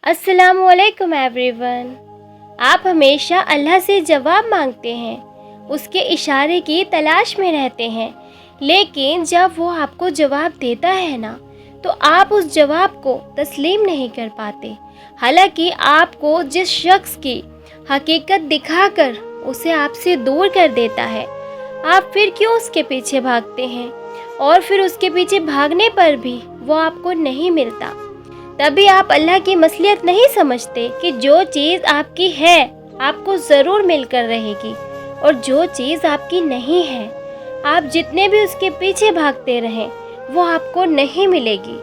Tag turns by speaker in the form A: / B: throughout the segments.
A: अस्सलाम वालेकुम एवरीवन। आप हमेशा अल्लाह से जवाब मांगते हैं, उसके इशारे की तलाश में रहते हैं, लेकिन जब वो आपको जवाब देता है ना, तो आप उस जवाब को तस्लीम नहीं कर पाते। हालांकि आपको जिस शख्स की हकीकत दिखाकर उसे आपसे दूर कर देता है, आप फिर क्यों उसके पीछे भागते हैं? और फिर उसके पीछे भागने पर भी वो आपको नहीं मिलता। तभी आप अल्लाह की मसलियत नहीं समझते कि जो चीज़ आपकी है आपको ज़रूर मिलकर रहेगी, और जो चीज़ आपकी नहीं है आप जितने भी उसके पीछे भागते रहें वो आपको नहीं मिलेगी।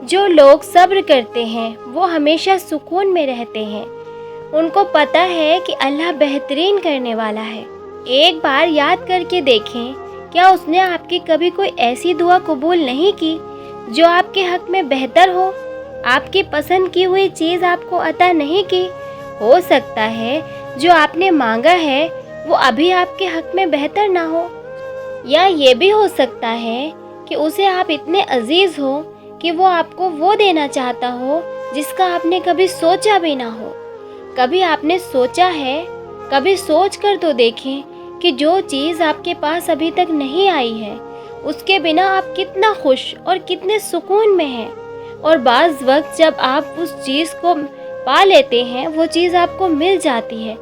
A: जो लोग सब्र करते हैं वो हमेशा सुकून में रहते हैं। उनको पता है कि अल्लाह बेहतरीन करने वाला है। एक बार याद करके देखें, क्या उसने आपकी कभी कोई ऐसी दुआ कबूल नहीं की जो आपके हक में बेहतर हो? आपकी पसंद की हुई चीज़ आपको अता नहीं की? हो सकता है जो आपने मांगा है वो अभी आपके हक में बेहतर ना हो, या ये भी हो सकता है कि उसे आप इतने अजीज़ हो कि वो आपको वो देना चाहता हो जिसका आपने कभी सोचा भी ना हो। कभी आपने सोचा है, कभी सोच कर तो देखें कि जो चीज़ आपके पास अभी तक नहीं आई है उसके बिना आप कितना खुश और कितने सुकून में हैं। और बाज़ वक्त जब आप उस चीज़ को पा लेते हैं, वो चीज़ आपको मिल जाती है,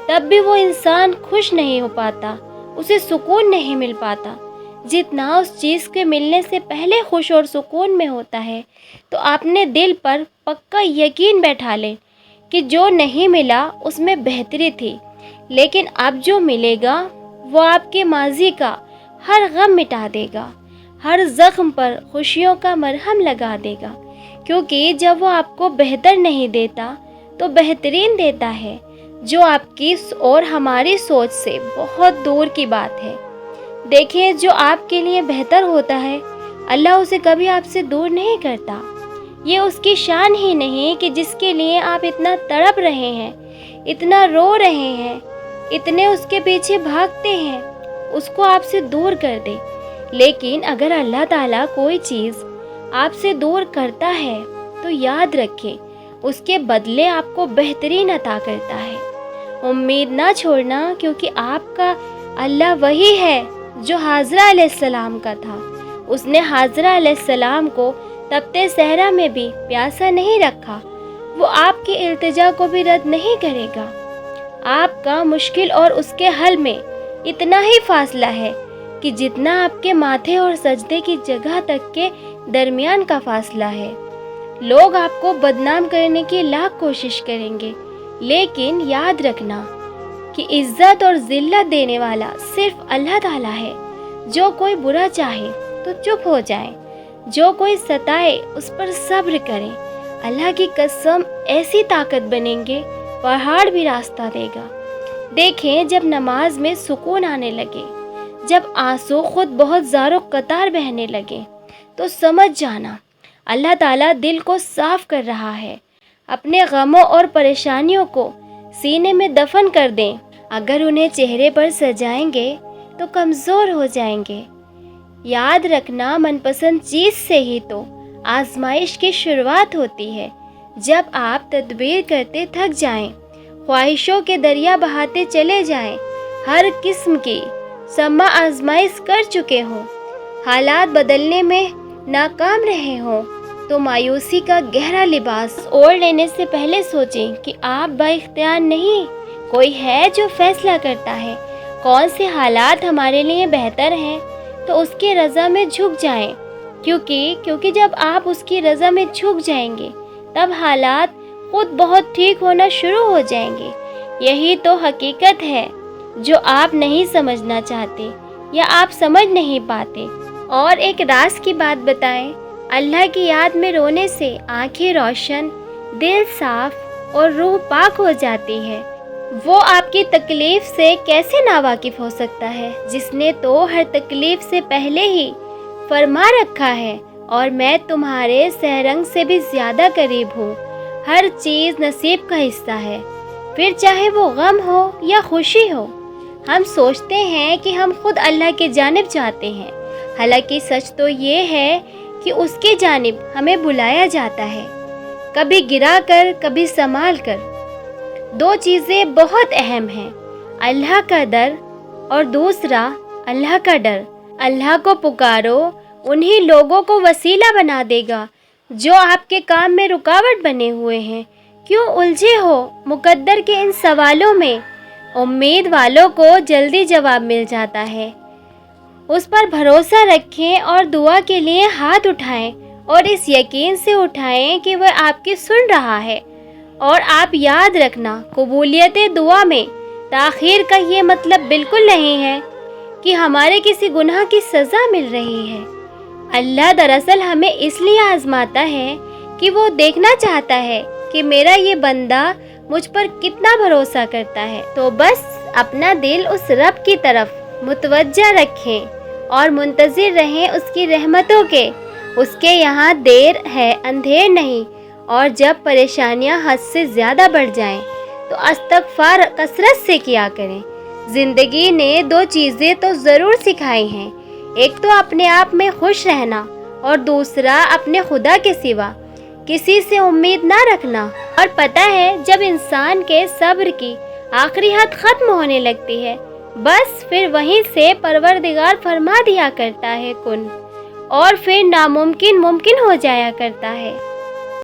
A: तब भी वो इंसान खुश नहीं हो पाता, उसे सुकून नहीं मिल पाता जितना उस चीज़ के मिलने से पहले खुश और सुकून में होता है। तो आपने दिल पर पक्का यकीन बैठा लें कि जो नहीं मिला उसमें बेहतरी थी, लेकिन अब जो मिलेगा वो आपके माजी का हर गम मिटा देगा, हर ज़ख्म पर खुशियों का मरहम लगा देगा। क्योंकि जब वो आपको बेहतर नहीं देता तो बेहतरीन देता है, जो आपकी और हमारी सोच से बहुत दूर की बात है। देखिए, जो आपके लिए बेहतर होता है अल्लाह उसे कभी आपसे दूर नहीं करता। ये उसकी शान ही नहीं कि जिसके लिए आप इतना तड़प रहे हैं, इतना रो रहे हैं, इतने उसके पीछे भागते हैं, उसको आपसे दूर कर दे। लेकिन अगर अल्लाह ताला कोई चीज़ आपसे दूर करता है तो याद रखें, उसके बदले आपको बेहतरीन अता करता है। उम्मीद ना छोड़ना, क्योंकि आपका अल्लाह वही है जो हाजरा अलैहिस्सलाम का था। उसने हाजरा अलैहिस्सलाम को तपते सहरा में भी प्यासा नहीं रखा। वो आपकी इल्तिजा को भी रद्द नहीं करेगा। आपका मुश्किल और उसके हल में इतना ही फासला है कि जितना आपके माथे और सजदे की जगह तक के दरमियान का फासला है। लोग आपको बदनाम करने की लाख कोशिश करेंगे, लेकिन याद रखना कि इज्जत और जिल्लत देने वाला सिर्फ अल्लाह ताला है। जो कोई बुरा चाहे तो चुप हो जाए, जो कोई सताए उस पर सब्र करें। अल्लाह की कसम ऐसी ताकत बनेंगे पहाड़ भी रास्ता देगा। देखें, जब नमाज में सुकून आने लगे, जब आंसू खुद बहुत ज़ारो कतार बहने लगे, तो समझ जाना अल्लाह ताला दिल को साफ कर रहा है। अपने गमों और परेशानियों को सीने में दफन कर दें। अगर उन्हें चेहरे पर सजाएंगे तो कमज़ोर हो जाएंगे। याद रखना, मनपसंद चीज़ से ही तो आजमाइश की शुरुआत होती है। जब आप तदबीर करते थक जाएं, ख्वाहिशों के दरिया बहाते चले जाएं, हर किस्म की सम्मा आजमाइश कर चुके हों, हालात बदलने में नाकाम रहे हों, तो मायूसी का गहरा लिबास ओढ़ लेने से पहले सोचें कि आप बाइख्तियार नहीं, कोई है जो फैसला करता है कौन से हालात हमारे लिए बेहतर हैं, तो उसकी रज़ा में झुक जाएं। क्योंकि जब आप उसकी रज़ा में झुक जाएंगे तब हालात खुद बहुत ठीक होना शुरू हो जाएंगे। यही तो हकीकत है जो आप नहीं समझना चाहते या आप समझ नहीं पाते। और एक राज की बात बताएं, अल्लाह की याद में रोने से आंखें रोशन, दिल साफ और रूह पाक हो जाती है। वो आपकी तकलीफ से कैसे नावाकिफ हो सकता है, जिसने तो हर तकलीफ से पहले ही फरमा रखा है, और मैं तुम्हारे सहरंग से भी ज़्यादा करीब हूँ। हर चीज़ नसीब का हिस्सा है, फिर चाहे वो गम हो या खुशी हो। हम सोचते हैं कि हम खुद अल्लाह के जानिब जाते हैं, हालांकि सच तो ये है कि उसके जानिब हमें बुलाया जाता है। کبھی گرا کر کبھی سنبھال کر۔ دو چیزیں بہت اہم ہیں، اللہ کا ڈر اور دوسرا اللہ کا ڈر۔ اللہ کو پکارو، انہی لوگوں کو وسیلہ بنا دے گا جو آپ کے کام میں رکاوٹ بنے ہوئے ہیں۔ کیوں الجھے ہو مقدر کے ان سوالوں میں؟ امید والوں کو جلدی جواب مل جاتا ہے۔ اس پر بھروسہ رکھیں اور دعا کے لیے ہاتھ اٹھائیں، اور اس یقین سے اٹھائیں کہ وہ آپ کی سن رہا ہے۔ اور آپ یاد رکھنا، قبولیت دعا میں تاخیر کا یہ مطلب بالکل نہیں ہے کہ ہمارے کسی گناہ کی سزا مل رہی ہے۔ اللہ دراصل ہمیں اس لیے آزماتا ہے کہ وہ دیکھنا چاہتا ہے کہ میرا یہ بندہ مجھ پر کتنا بھروسہ کرتا ہے۔ تو بس اپنا دل اس رب کی طرف متوجہ رکھیں اور منتظر رہیں اس کی رحمتوں کے۔ اس کے یہاں دیر ہے، اندھیر نہیں۔ اور جب پریشانیاں حد سے زیادہ بڑھ جائیں تو استغفار کثرت سے کیا کریں۔ زندگی نے دو چیزیں تو ضرور سکھائی ہیں، ایک تو اپنے آپ میں خوش رہنا اور دوسرا اپنے خدا کے سوا کسی سے امید نہ رکھنا۔ اور پتہ ہے جب انسان کے صبر کی آخری حد ختم ہونے لگتی ہے، بس پھر وہیں سے پروردگار فرما دیا کرتا ہے کن، اور پھر ناممکن ممکن ہو جایا کرتا ہے۔